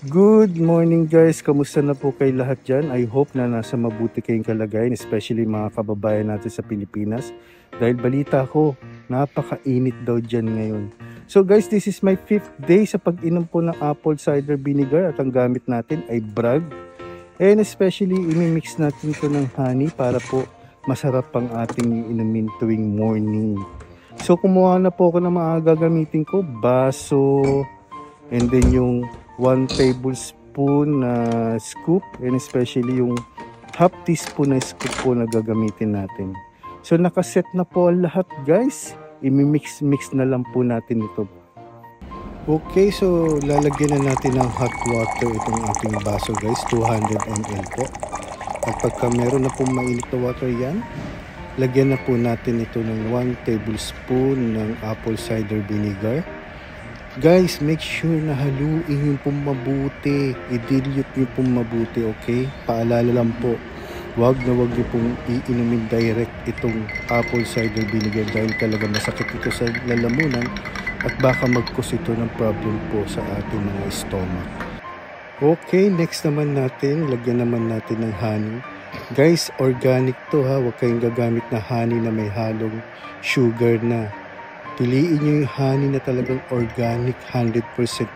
Good morning guys, kamusta na po kayo lahat dyan? I hope na nasa mabuti kayong kalagayan, especially mga kababayan natin sa Pilipinas. Dahil balita ko, napakainit daw dyan ngayon. So guys, this is my 5th day sa pag-inom po ng apple cider vinegar at ang gamit natin ay Bragg. And especially, imimix natin ito ng honey para po masarap pang ating inumin tuwing morning. So kumuha na po ako ng mga gagamitin ko, baso, and then yung 1 tablespoon na scoop, and especially yung half teaspoon na scoop po na gagamitin natin. So nakaset na po ang lahat guys, imimix-mix na lang po natin ito. Okay, so lalagyan na natin ng hot water itong ating baso guys, 200 ml po. At pagka meron na pong mainit na water yan, lagyan na po natin ito ng 1 tablespoon ng apple cider vinegar. Guys, make sure na haluin yung pong mabuti. I-dilute nyo pong mabuti, okay? Paalala lang po, wag na wag nyo pong iinumin direct itong apple cider vinegar dahil talaga masakit ito sa lalamunan at baka mag-cause ito ng problem po sa ating mga stomach. Okay, next naman natin, lagyan naman natin ng honey. Guys, organic to ha, huwag kayong gagamit na honey na may halong sugar na. Piliin nyo yung honey na talagang organic, 100%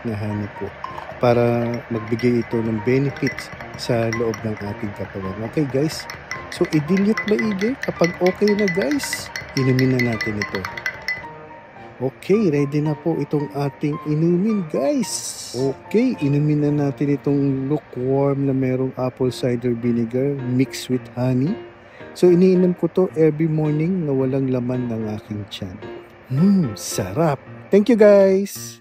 na honey po para magbigay ito ng benefits sa loob ng ating katawan. Okay guys? So i-dilute maigi. Kapag okay na guys, inumin na natin ito. Okay, ready na po itong ating inumin guys. Okay, inumin na natin itong lukewarm na merong apple cider vinegar mixed with honey. So iniinom ko to every morning na walang laman ng aking tiyan. Sarap. Thank you guys.